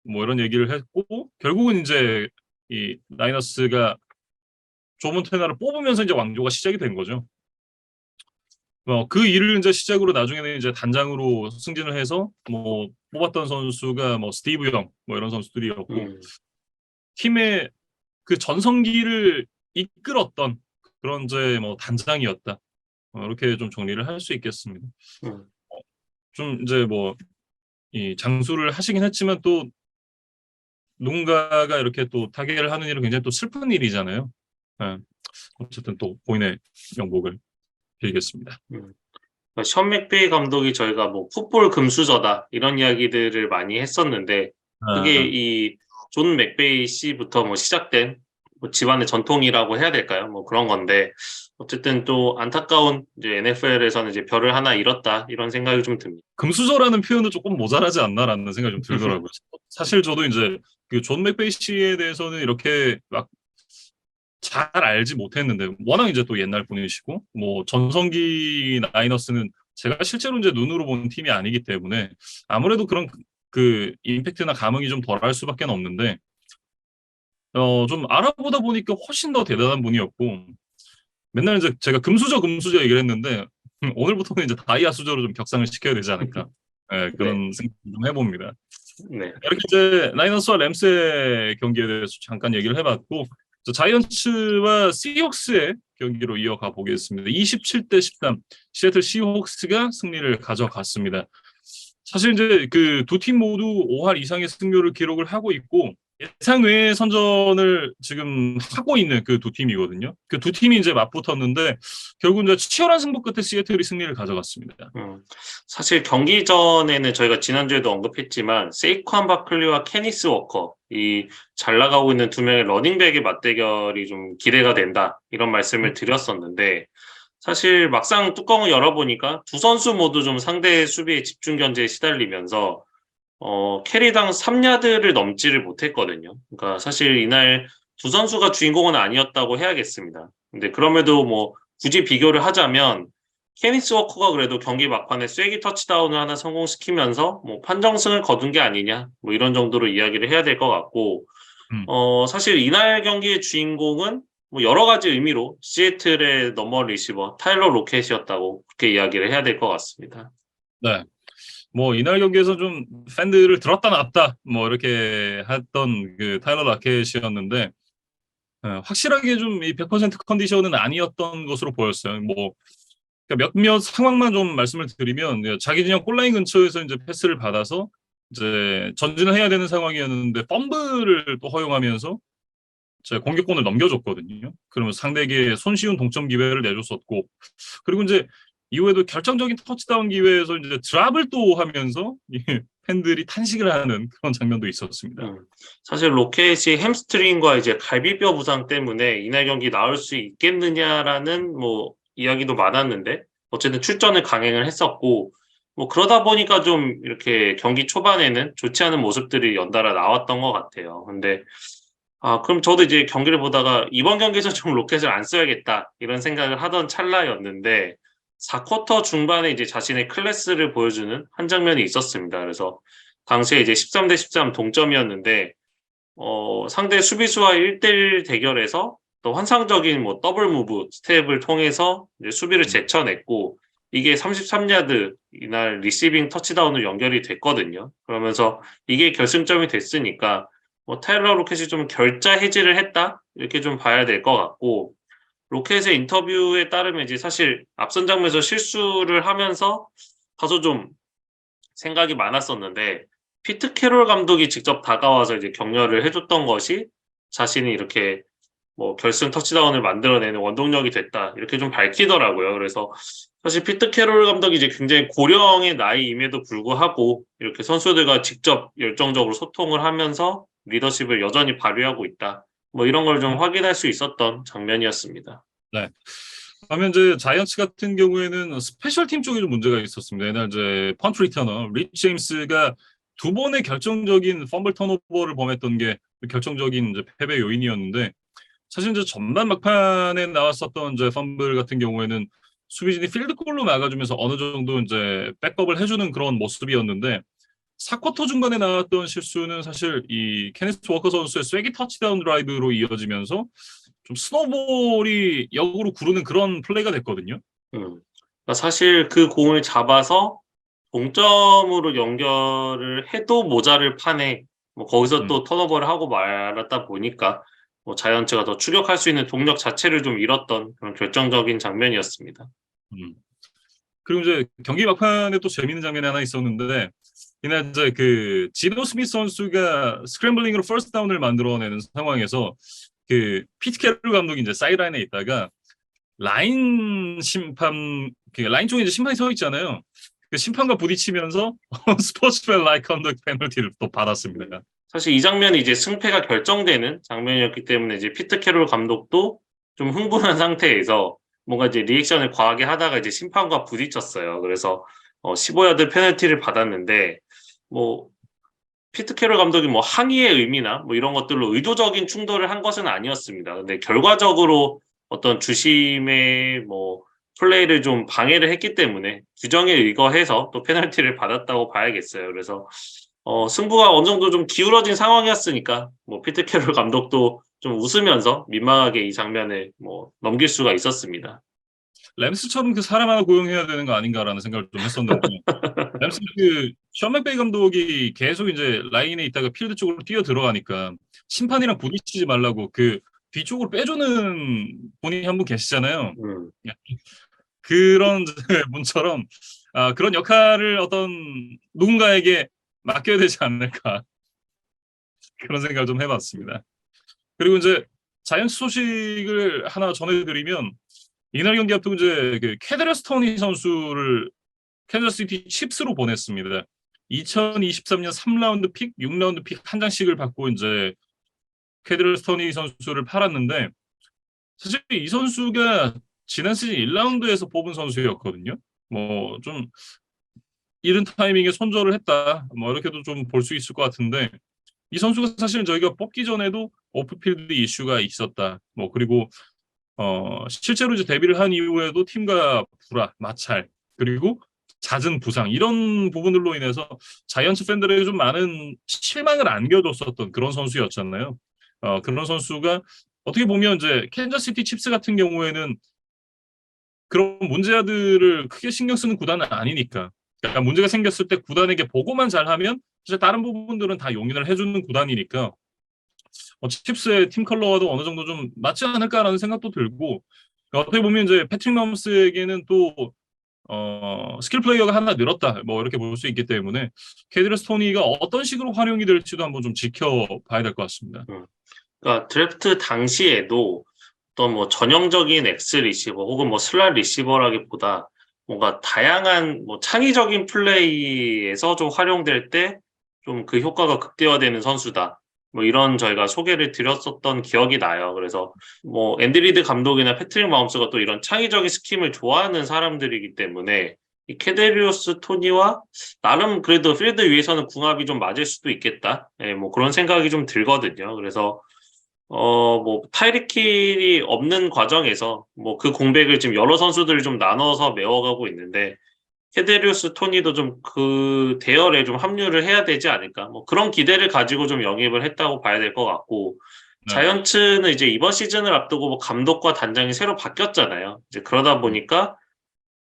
뭐 이런 얘기를 했고, 결국은 이제 이 나이너스가 조 몬테나를 뽑으면서 이제 왕조가 시작이 된 거죠. 그 일을 이제 시작으로 나중에는 이제 단장으로 승진을 해서 뭐 뽑았던 선수가 뭐 스티브 영 뭐 이런 선수들이었고, 음, 팀의 그 전성기를 이끌었던 그런 이제 뭐 단장이었다. 이렇게 좀 정리를 할 수 있겠습니다. 음. 좀 이제 뭐 이 장수를 하시긴 했지만 또 누군가가 이렇게 또 타계를 하는 일은 굉장히 또 슬픈 일이잖아요. 예. 어쨌든 또 본인의 명복을 빌겠습니다. 음. 션 맥베이 감독이 저희가 뭐 풋볼 금수저다 이런 이야기들을 많이 했었는데, 그게 아, 이 존 맥베이 씨부터 뭐 시작된 뭐 집안의 전통이라고 해야 될까요? 뭐 그런 건데, 어쨌든 또 안타까운 이제 NFL에서는 이제 별을 하나 잃었다 이런 생각이 좀 듭니다. 금수저라는 표현은 조금 모자라지 않나라는 생각이 좀 들더라고요. 사실 저도 이제 그 존 맥베이 씨에 대해서는 이렇게 막 잘 알지 못했는데, 워낙 이제 또 옛날 분이시고 뭐 전성기 나이너스는 제가 실제로 이제 눈으로 본 팀이 아니기 때문에 아무래도 그런 그 임팩트나 감흥이 좀 덜할 수밖에 없는데, 좀 알아보다 보니까 훨씬 더 대단한 분이었고, 맨날 이제 제가 금수저 얘기를 했는데 오늘부터는 이제 다이아 수저로 좀 격상을 시켜야 되지 않을까. 예, 네, 그런 생각 좀 해봅니다. 네. 이렇게 이제 라이너스와 램스의 경기에 대해서 잠깐 얘기를 해봤고, 자이언츠와 시혹스의 경기로 이어가 보겠습니다. 27대 13, 시애틀 시혹스가 승리를 가져갔습니다. 사실 이제 그 두 팀 모두 5할 이상의 승률을 기록을 하고 있고, 예상 외의 선전을 지금 하고 있는 그 두 팀이거든요. 그 두 팀이 이제 맞붙었는데 결국 이제 치열한 승부 끝에 시애틀이 승리를 가져갔습니다. 사실 경기 전에는 저희가 지난주에도 언급했지만 세이ኳ안 바클리와 케니스 워커, 이 잘 나가고 있는 두 명의 러닝백의 맞대결이 좀 기대가 된다 이런 말씀을 드렸었는데, 사실 막상 뚜껑을 열어보니까 두 선수 모두 좀 상대 수비의 집중 견제에 시달리면서 캐리당 3야드를 넘지를 못했거든요. 그러니까 사실 이날 두 선수가 주인공은 아니었다고 해야겠습니다. 근데 그럼에도 뭐 굳이 비교를 하자면 케니스 워커가 그래도 경기 막판에 쐐기 터치다운을 하나 성공시키면서 뭐 판정승을 거둔 게 아니냐 뭐 이런 정도로 이야기를 해야 될 것 같고, 음. 사실 이날 경기의 주인공은 뭐 여러 가지 의미로 시애틀의 넘버 리시버 타일러 로켓이었다고 그렇게 이야기를 해야 될 것 같습니다. 네. 뭐 이날 경기에서 좀 팬들을 들었다 놨다 뭐 이렇게 했던 그 타일러 라켓이었는데, 확실하게 좀 이 100% 컨디션은 아니었던 것으로 보였어요. 뭐 그러니까 몇몇 상황만 좀 말씀을 드리면, 자기 진영 골라인 근처에서 이제 패스를 받아서 이제 전진을 해야 되는 상황이었는데 펌블을 또 허용하면서 제 공격권을 넘겨줬거든요. 그러면서 상대에게 손쉬운 동점 기회를 내줬었고, 그리고 이제 이후에도 결정적인 터치다운 기회에서 이제 드랍을 또 하면서 이 팬들이 탄식을 하는 그런 장면도 있었습니다. 사실 로켓이 햄스트링과 이제 갈비뼈 부상 때문에 이날 경기 나올 수 있겠느냐라는 뭐 이야기도 많았는데, 어쨌든 출전을 강행을 했었고, 뭐 그러다 보니까 좀 이렇게 경기 초반에는 좋지 않은 모습들이 연달아 나왔던 것 같아요. 근데 그럼 저도 이제 경기를 보다가 이번 경기에서 좀 로켓을 안 써야겠다 이런 생각을 하던 찰나였는데, 4쿼터 중반에 이제 자신의 클래스를 보여주는 한 장면이 있었습니다. 그래서 당시에 이제 13대 13 동점이었는데, 상대 수비수와 1대1 대결에서 또 환상적인 뭐 더블 무브 스텝을 통해서 이제 수비를 제쳐냈고, 이게 33야드 이날 리시빙 터치다운으로 연결이 됐거든요. 그러면서 이게 결승점이 됐으니까 뭐 타일러 로켓이 좀 결자 해지를 했다 이렇게 좀 봐야 될 것 같고, 로켓의 인터뷰에 따르면 이제 사실 앞선 장면에서 실수를 하면서 다소 좀 생각이 많았었는데, 피트 캐롤 감독이 직접 다가와서 이제 격려를 해줬던 것이 자신이 이렇게 뭐 결승 터치다운을 만들어내는 원동력이 됐다. 이렇게 좀 밝히더라고요. 그래서 사실 피트 캐롤 감독이 이제 굉장히 고령의 나이임에도 불구하고 이렇게 선수들과 직접 열정적으로 소통을 하면서 리더십을 여전히 발휘하고 있다. 뭐 이런 걸 좀 확인할 수 있었던 장면이었습니다. 네. 하면 이제 자이언츠 같은 경우에는 스페셜 팀 쪽에 좀 문제가 있었습니다. 옛날 이제 펀트 리터너 리치 제임스가 두 번의 결정적인 펌블 턴오버를 범했던 게 결정적인 이제 패배 요인이었는데, 사실 이제 전반 막판에 나왔었던 이제 펌블 같은 경우에는 수비진이 필드골로 막아주면서 어느 정도 이제 백업을 해주는 그런 모습이었는데, 4쿼터 중반에 나왔던 실수는 사실 이 케네스 워커 선수의 쐐기 터치다운 드라이브로 이어지면서 좀 스노볼이 역으로 구르는 그런 플레이가 됐거든요. 그러니까 사실 그 공을 잡아서 동점으로 연결을 해도 모자를 파네. 뭐 거기서 또 턴오버를 하고 말았다 보니까 뭐 자이언츠가 더 추격할 수 있는 동력 자체를 좀 잃었던 그런 결정적인 장면이었습니다. 음. 그리고 이제 경기 막판에 또 재밌는 장면이 하나 있었는데, 이날 이제 그 지노 스미스 선수가 스크램블링으로 퍼스트 다운을 만들어내는 상황에서 그 피트 캐롤 감독이 이제 사이드라인에 있다가 라인 심판, 그 라인 쪽에 이제 심판이 서 있잖아요. 그 심판과 부딪히면서 스포츠맨 라이크 컨덕트 페널티를 또 받았습니다. 사실 이 장면이 이제 승패가 결정되는 장면이었기 때문에 이제 피트 캐롤 감독도 좀 흥분한 상태에서 뭔가 이제 리액션을 과하게 하다가 이제 심판과 부딪혔어요. 그래서 15야드 페널티를 받았는데, 뭐 피트 캐롤 감독이 뭐 항의의 의미나 뭐 이런 것들로 의도적인 충돌을 한 것은 아니었습니다. 근데 결과적으로 어떤 주심의 뭐 플레이를 좀 방해를 했기 때문에 규정에 의거해서 또 페널티를 받았다고 봐야겠어요. 그래서 승부가 어느 정도 좀 기울어진 상황이었으니까 뭐 피트 캐롤 감독도 좀 웃으면서 민망하게 이 장면을 뭐 넘길 수가 있었습니다. 램스처럼 그 사람 하나 고용해야 되는 거 아닌가라는 생각을 좀 했었는데, 램스 그션 맥베이 감독이 계속 이제 라인에 있다가 필드 쪽으로 뛰어 들어가니까 심판이랑 부딪히지 말라고 그 뒤쪽으로 빼주는 분이 한 분 계시잖아요. 음. 그런 분처럼 그런 역할을 어떤 누군가에게 맡겨야 되지 않을까, 그런 생각을 좀 해봤습니다. 그리고 이제 자이언츠 소식을 하나 전해드리면, 이날 경기 앞두고 이제 그 캐드러스 토니 선수를 캔자스시티 칩스로 보냈습니다. 2023년 3라운드 픽, 6라운드 픽 한 장씩을 받고 이제 캐드러스 토니 선수를 팔았는데, 사실 이 선수가 지난 시즌 1라운드에서 뽑은 선수였거든요. 뭐 좀 이른 타이밍에 손절을 했다, 뭐 이렇게도 좀 볼 수 있을 것 같은데, 이 선수가 사실 저희가 뽑기 전에도 오프필드 이슈가 있었다. 뭐 그리고 실제로 이제 데뷔를 한 이후에도 팀과 불화, 마찰, 그리고 잦은 부상, 이런 부분들로 인해서 자이언츠 팬들에게 좀 많은 실망을 안겨줬었던 그런 선수였잖아요. 그런 선수가 어떻게 보면 이제 캔자스시티 칩스 같은 경우에는 그런 문제아들을 크게 신경 쓰는 구단은 아니니까, 그러니까 문제가 생겼을 때 구단에게 보고만 잘하면 사실 다른 부분들은 다 용인을 해주는 구단이니까 칩스의 팀 컬러와도 어느 정도 좀 맞지 않을까라는 생각도 들고, 어떻게 보면 이제 패트릭 맘스에게는 또 스킬 플레이어가 하나 늘었다, 뭐 이렇게 볼 수 있기 때문에 캐드러스 토니가 어떤 식으로 활용이 될지도 한번 좀 지켜봐야 될 것 같습니다. 그러니까 드래프트 당시에도 어떤 뭐 전형적인 X 리시버 혹은 뭐 슬롯 리시버라기보다 뭔가 다양한 뭐 창의적인 플레이에서 좀 활용될 때 좀 그 효과가 극대화되는 선수다. 뭐 이런 저희가 소개를 드렸었던 기억이 나요. 그래서 뭐 앤디 리드 감독이나 패트릭 마홈스가 또 이런 창의적인 스킴을 좋아하는 사람들이기 때문에 이 캐데리우스 토니와 나름 그래도 필드 위에서는 궁합이 좀 맞을 수도 있겠다. 예, 뭐 그런 생각이 좀 들거든요. 그래서 뭐 타이릭 힐이 없는 과정에서 뭐 그 공백을 지금 여러 선수들을 좀 나눠서 메워가고 있는데, 캐데리우스 토니도 좀 그 대열에 좀 합류를 해야 되지 않을까. 뭐 그런 기대를 가지고 좀 영입을 했다고 봐야 될 것 같고, 네. 자이언츠는 이제 이번 시즌을 앞두고 뭐 감독과 단장이 새로 바뀌었잖아요. 이제 그러다 보니까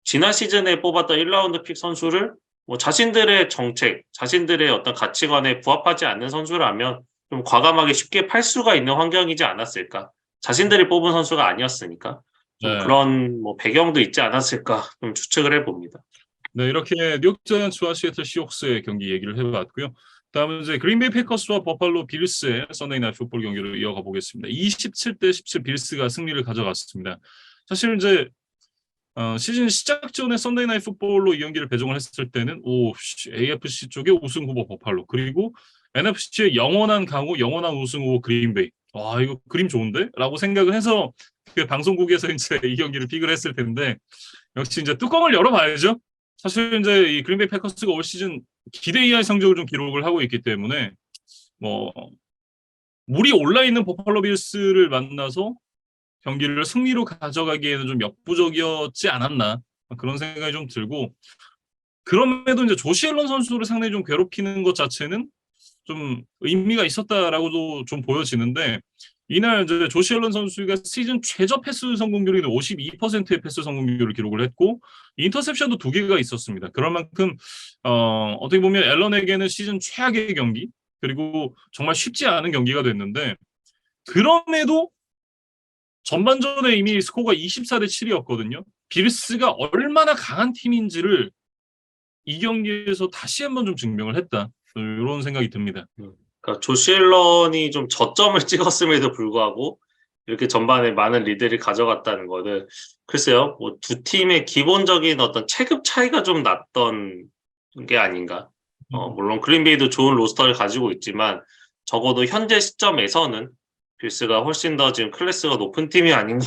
지난 시즌에 뽑았던 1라운드 픽 선수를 뭐 자신들의 정책, 자신들의 어떤 가치관에 부합하지 않는 선수라면 좀 과감하게 쉽게 팔 수가 있는 환경이지 않았을까. 자신들이 뽑은 선수가 아니었으니까 좀 네. 그런 뭐 배경도 있지 않았을까 좀 추측을 해봅니다. 네, 이렇게 뉴욕 자이언츠와 시애틀 시옥스의 경기 얘기를 해봤고요. 다음은 이제 그린베이 패커스와 버팔로 빌스의 선데이 나이트 풋볼 경기를 이어가 보겠습니다. 27대 17 빌스가 승리를 가져갔습니다. 사실 이제 시즌 시작 전에 선데이 나이트 풋볼로 이 경기를 배정을 했을 때는 AFC 쪽의 우승 후보 버팔로, 그리고 NFC의 영원한 강호, 영원한 우승 후보 그린베이. 와, 이거 그림 좋은데? 라고 생각을 해서 그 방송국에서 이제 이 경기를 픽을 했을 텐데, 역시 이제 뚜껑을 열어봐야죠. 사실 이제 이 그린베이 패커스가 올 시즌 기대 이하의 성적을 좀 기록을 하고 있기 때문에 뭐 물이 올라 있는 버팔로 빌스를 만나서 경기를 승리로 가져가기에는 좀 역부족이었지 않았나, 그런 생각이 좀 들고, 그럼에도 이제 조시 앨런 선수를 상당히 좀 괴롭히는 것 자체는 좀 의미가 있었다라고도 좀 보여지는데, 이날 이제 조시 앨런 선수가 시즌 최저 패스 성공률이 52%의 패스 성공률을 기록을 했고, 인터셉션도 2개가 있었습니다. 그럴 만큼 어떻게 보면 앨런에게는 시즌 최악의 경기, 그리고 정말 쉽지 않은 경기가 됐는데, 그럼에도 전반전에 이미 스코어가 24대 7이었거든요. 빌스가 얼마나 강한 팀인지를 이 경기에서 다시 한번 좀 증명을 했다, 이런 생각이 듭니다. 그러니까 조시 앨런이 좀 저점을 찍었음에도 불구하고 이렇게 전반에 많은 리드를 가져갔다는 거는, 글쎄요, 뭐 두 팀의 기본적인 어떤 체급 차이가 좀 났던 게 아닌가. 물론 그린베이도 좋은 로스터를 가지고 있지만 적어도 현재 시점에서는 빌스가 훨씬 더 지금 클래스가 높은 팀이 아닌가,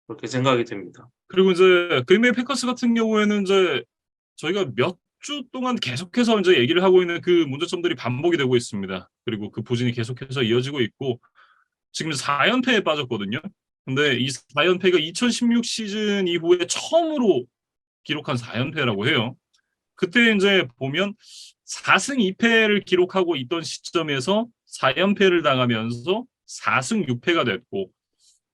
그렇게 생각이 듭니다. 그리고 이제 그린베이 패커스 같은 경우에는 이제 저희가 몇 주 동안 계속해서 이제 얘기를 하고 있는 그 문제점들이 반복이 되고 있습니다. 그리고 그 부진이 계속해서 이어지고 있고, 지금 4연패에 빠졌거든요. 근데 이 4연패가 2016 시즌 이후에 처음으로 기록한 4연패라고 해요. 그때 이제 보면 4승 2패를 기록하고 있던 시점에서 4연패를 당하면서 4승 6패가 됐고,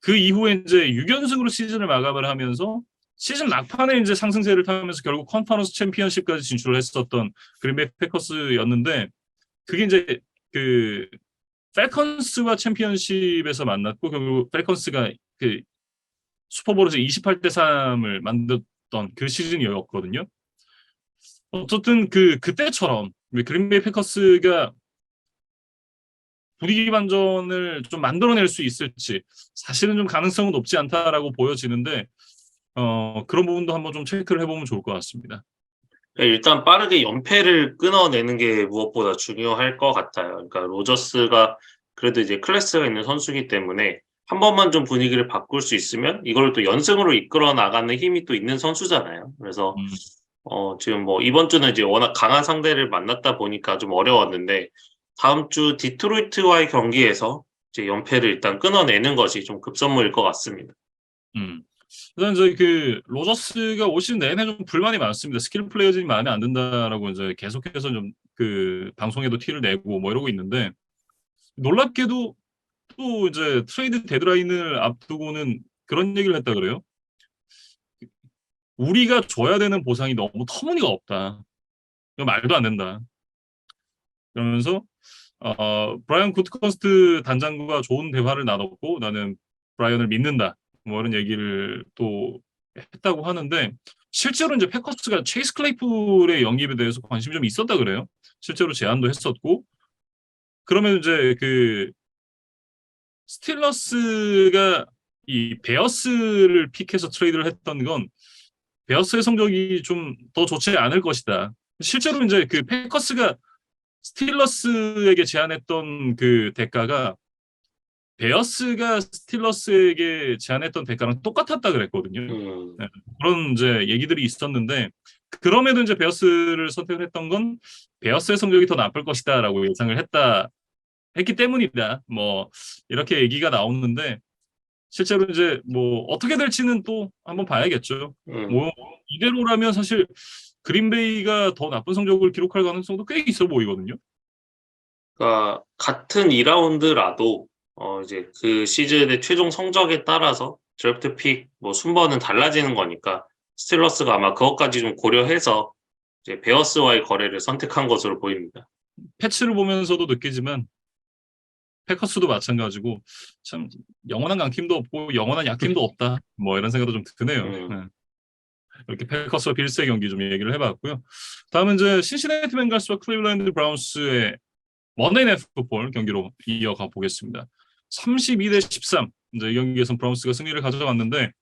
그 이후에 이제 6연승으로 시즌을 마감을 하면서 시즌 막판에 이제 상승세를 타면서 결국 컨퍼런스 챔피언십까지 진출을 했었던 그린베이 패커스였는데, 그게 이제 그 펠컨스와 챔피언십에서 만났고, 결국 펠컨스가 그 슈퍼볼에서 28대 3을 만들었던 그 시즌이었거든요. 어쨌든 그때처럼 그린베이 패커스가 분위기 반전을 좀 만들어낼 수 있을지 사실은 좀 가능성은 높지 않다라고 보여지는데, 그런 부분도 한번 좀 체크를 해보면 좋을 것 같습니다. 일단 빠르게 연패를 끊어내는 게 무엇보다 중요할 것 같아요. 그러니까 로저스가 그래도 이제 클래스가 있는 선수이기 때문에 한 번만 좀 분위기를 바꿀 수 있으면 이걸 또 연승으로 이끌어 나가는 힘이 또 있는 선수잖아요. 그래서 지금 뭐 이번 주는 이제 워낙 강한 상대를 만났다 보니까 좀 어려웠는데, 다음 주 디트로이트와의 경기에서 이제 연패를 일단 끊어내는 것이 좀 급선무일 것 같습니다. 일단 이제 그 로저스가 올 시즌 내내 좀 불만이 많습니다. 스킬 플레이어들이 마음에 안 든다라고 이제 계속해서 좀 그 방송에도 티를 내고 뭐 이러고 있는데, 놀랍게도 또 이제 트레이드 데드라인을 앞두고는 그런 얘기를 했다 그래요. 우리가 줘야 되는 보상이 너무 터무니가 없다. 이거 말도 안 된다. 그러면서 브라이언 구트컨스트 단장과 좋은 대화를 나눴고, 나는 브라이언을 믿는다, 뭐 이런 얘기를 또 했다고 하는데, 실제로 이제 패커스가 체이스 클레이풀의 영입에 대해서 관심이 좀 있었다 그래요. 실제로 제안도 했었고, 그러면 이제 그 스틸러스가 이 베어스를 픽해서 트레이드를 했던 건 베어스의 성적이 좀 더 좋지 않을 것이다. 실제로 이제 그 패커스가 스틸러스에게 제안했던 그 대가가 베어스가 스틸러스에게 제안했던 대가랑 똑같았다 그랬거든요. 네, 그런 이제 얘기들이 있었는데, 그럼에도 이제 베어스를 선택을 했던 건 베어스의 성적이 더 나쁠 것이다라고 예상을 했기 때문이다. 뭐 이렇게 얘기가 나오는데, 실제로 이제 뭐 어떻게 될지는 또 한번 봐야겠죠. 뭐 이대로라면 사실 그린베이가 더 나쁜 성적을 기록할 가능성도 꽤 있어 보이거든요. 그러니까 같은 2라운드라도 이제 그 시즌의 최종 성적에 따라서 드래프트 픽 뭐 순번은 달라지는 거니까 스틸러스가 아마 그것까지 좀 고려해서 이제 베어스와의 거래를 선택한 것으로 보입니다. 패치를 보면서도 느끼지만 패커스도 마찬가지고 참 영원한 강팀도 없고 영원한 약팀도 없다, 뭐 이런 생각도 좀 드네요. 네. 이렇게 패커스와 빌스의 경기 좀 얘기를 해봤고요. 다음은 이제 신시내티 벤갈스와 클리블랜드 브라운스의 먼데이 나이트 풋볼 경기로 이어가 보겠습니다. 32대 13. 이제 이 경기에서 브라운스가 승리를 가져갔는데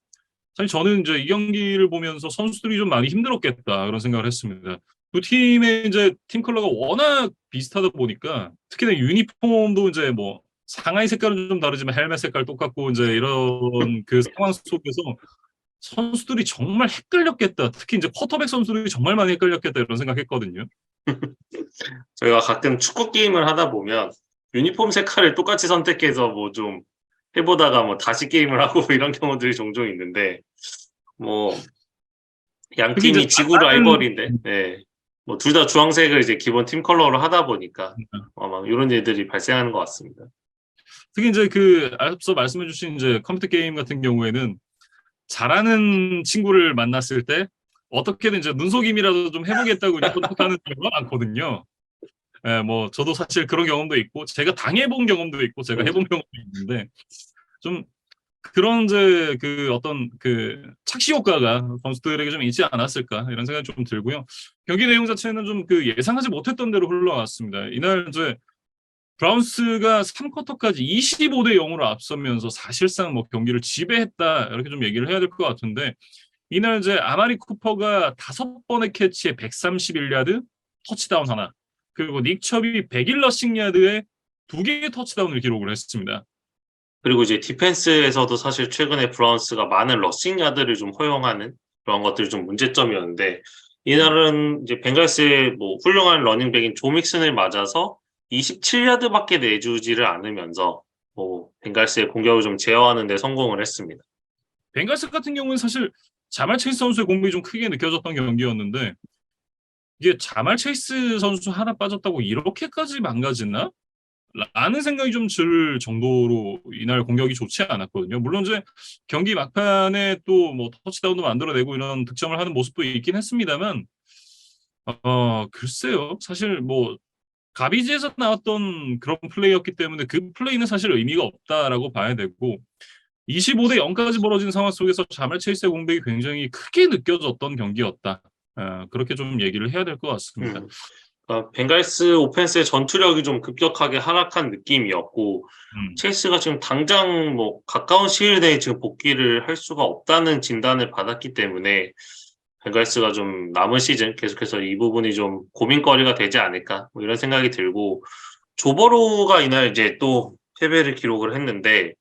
사실 저는 이제 이 경기를 보면서 선수들이 좀 많이 힘들었겠다 그런 생각을 했습니다. 두 팀의 이제 팀 컬러가 워낙 비슷하다 보니까 특히나 유니폼도 이제 뭐 상하이 색깔은 좀 다르지만 헬멧 색깔 똑같고 이제 이런 그 상황 속에서 선수들이 정말 헷갈렸겠다. 특히 이제 쿼터백 선수들이 정말 많이 헷갈렸겠다 이런 생각했거든요. 저희가 가끔 축구 게임을 하다 보면 유니폼 색깔을 똑같이 선택해서 뭐 좀 해보다가 뭐 다시 게임을 하고 이런 경우들이 종종 있는데 뭐 양 특히 이제 팀이 지구 잘하는 라이벌인데 네. 뭐 둘 다 주황색을 이제 기본 팀 컬러로 하다 보니까 아마 이런 일들이 발생하는 것 같습니다. 특히 이제 그 앞서 말씀해주신 이제 컴퓨터 게임 같은 경우에는 잘하는 친구를 만났을 때 어떻게든 이제 눈속임이라도 좀 해보겠다고 이제 선택하는 경우가 많거든요. 예, 뭐 저도 사실 그런 경험도 있고 제가 당해본 경험도 있고 제가 해본 경험도 있는데 좀 그런 이제 그 어떤 그 착시 효과가 선수들에게 좀 있지 않았을까 이런 생각이 좀 들고요. 경기 내용 자체는 좀 그 예상하지 못했던 대로 흘러갔습니다. 이날 이제 브라운스가 3쿼터까지 25대 0으로 앞서면서 사실상 뭐 경기를 지배했다 이렇게 좀 얘기를 해야 될 것 같은데 이날 이제 아마리 쿠퍼가 5번의 캐치에 131야드 터치다운 하나 그리고 닉 첩이 101 러싱 야드에 2개의 터치다운을 기록을 했습니다. 그리고 이제 디펜스에서도 사실 최근에 브라운스가 많은 러싱 야드를 좀 허용하는 그런 것들이 좀 문제점이었는데 이날은 이제 벵갈스의 뭐 훌륭한 러닝백인 조 믹슨을 맞아서 27야드밖에 내주지를 않으면서 뭐 벵갈스의 공격을 좀 제어하는 데 성공을 했습니다. 벵갈스 같은 경우는 사실 자말 체이스 선수의 공백이 좀 크게 느껴졌던 경기였는데 이게 자말 체이스 선수 하나 빠졌다고 이렇게까지 망가졌나? 라는 생각이 좀 들 정도로 이날 공격이 좋지 않았거든요. 물론 이제 경기 막판에 또 뭐 터치다운도 만들어내고 이런 득점을 하는 모습도 있긴 했습니다만 글쎄요. 사실 뭐 가비지에서 나왔던 그런 플레이였기 때문에 그 플레이는 사실 의미가 없다라고 봐야 되고 25대 0까지 벌어진 상황 속에서 자말 체이스의 공백이 굉장히 크게 느껴졌던 경기였다. 그렇게 좀 얘기를 해야 될 것 같습니다. 그러니까 벵갈스 오펜스의 전투력이 좀 급격하게 하락한 느낌이었고 체이스가 지금 당장 뭐 가까운 시일 내에 지금 복귀를 할 수가 없다는 진단을 받았기 때문에 벵갈스가 좀 남은 시즌 계속해서 이 부분이 좀 고민거리가 되지 않을까 뭐 이런 생각이 들고 조버로우가 이날 이제 또 패배를 기록을 했는데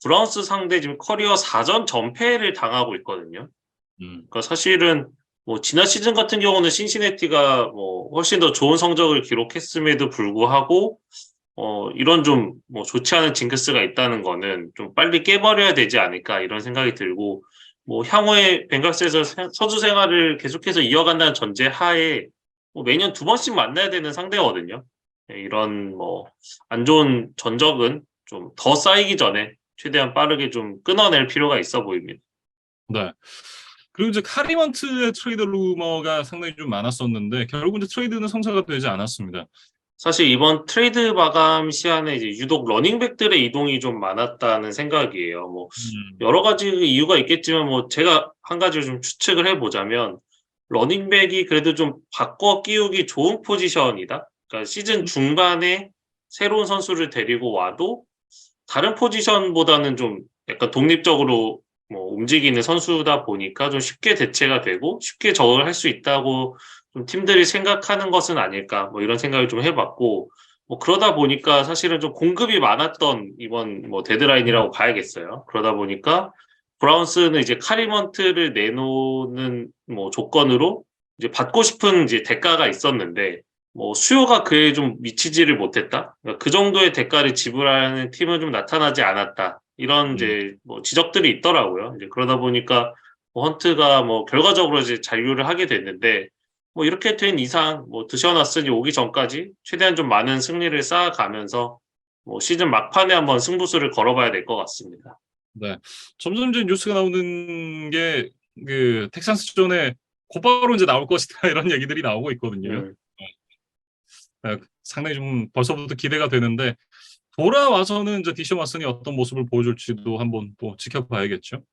브라운스 상대 지금 커리어 4전 전패를 당하고 있거든요. 그러니까 사실은 뭐 지난 시즌 같은 경우는 신시내티가 뭐 훨씬 더 좋은 성적을 기록했음에도 불구하고 이런 좀 뭐 좋지 않은 징크스가 있다는 거는 좀 빨리 깨버려야 되지 않을까 이런 생각이 들고 뭐 향후에 벵갈스에서 선수 생활을 계속해서 이어간다는 전제 하에 뭐 매년 2번씩 만나야 되는 상대거든요. 네, 이런 뭐 안 좋은 전적은 좀 더 쌓이기 전에 최대한 빠르게 좀 끊어낼 필요가 있어 보입니다. 네. 그리고 이제 카리먼트의 트레이드 루머가 상당히 좀 많았었는데 결국 이제 트레이드는 성사가 되지 않았습니다. 사실 이번 트레이드 마감 시한에 이제 유독 러닝백들의 이동이 좀 많았다는 생각이에요. 뭐 여러 가지 이유가 있겠지만 뭐 제가 한 가지를 좀 추측을 해보자면 러닝백이 그래도 좀 바꿔 끼우기 좋은 포지션이다. 그러니까 시즌 중반에 새로운 선수를 데리고 와도 다른 포지션보다는 좀 약간 독립적으로 뭐 움직이는 선수다 보니까 좀 쉽게 대체가 되고 쉽게 적응을 할 수 있다고 좀 팀들이 생각하는 것은 아닐까 뭐 이런 생각을 좀 해봤고 뭐 그러다 보니까 사실은 좀 공급이 많았던 이번 뭐 데드라인이라고 봐야겠어요. 그러다 보니까 브라운스는 이제 카리먼트를 내놓는 뭐 조건으로 이제 받고 싶은 이제 대가가 있었는데 뭐 수요가 그에 좀 미치지를 못했다. 그러니까 그 정도의 대가를 지불하는 팀은 좀 나타나지 않았다. 이런 이제 뭐 지적들이 있더라고요. 이제 그러다 보니까 뭐 헌트가 뭐 결과적으로 이제 잔류를 하게 됐는데 뭐 이렇게 된 이상 뭐 드셔놨으니 오기 전까지 최대한 좀 많은 승리를 쌓아가면서 뭐 시즌 막판에 한번 승부수를 걸어봐야 될 것 같습니다. 네. 점점 이제 뉴스가 나오는 게 그 텍사스전에 곧바로 이제 나올 것이다 이런 얘기들이 나오고 있거든요. 상당히 좀 벌써부터 기대가 되는데 돌아와서는 이제 디셔 왓슨이 어떤 모습을 보여줄지도 한번 또 지켜봐야겠죠.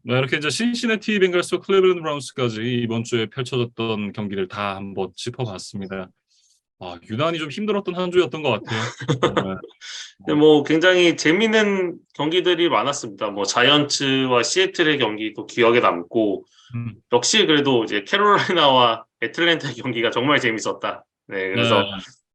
이렇게 이제 신시내티 벵갈스와 클리블랜드 브라운스까지 이번 주에 펼쳐졌던 경기를 다 한번 짚어봤습니다. 유난히 좀 힘들었던 한 주였던 것 같아요. 정말. 근데 뭐 굉장히 재밌는 경기들이 많았습니다. 뭐 자이언츠와 시애틀의 경기도 기억에 남고 음, 역시 그래도 이제 캐롤라이나와 애틀랜타의 경기가 정말 재밌었다. 네, 네. 그래서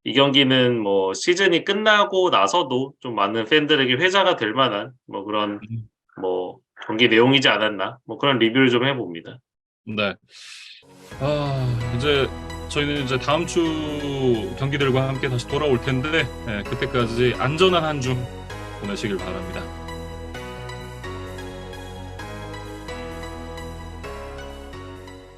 이 경기는 뭐 시즌이 끝나고 나서도 좀 많은 팬들에게 회자가 될 만한 뭐 그런 음, 뭐 경기 내용이지 않았나 뭐 그런 리뷰를 좀 해봅니다. 네. 이제 저희는 이제 다음 주 경기들과 함께 다시 돌아올 텐데, 그때까지 안전한 한 주 보내시길 바랍니다.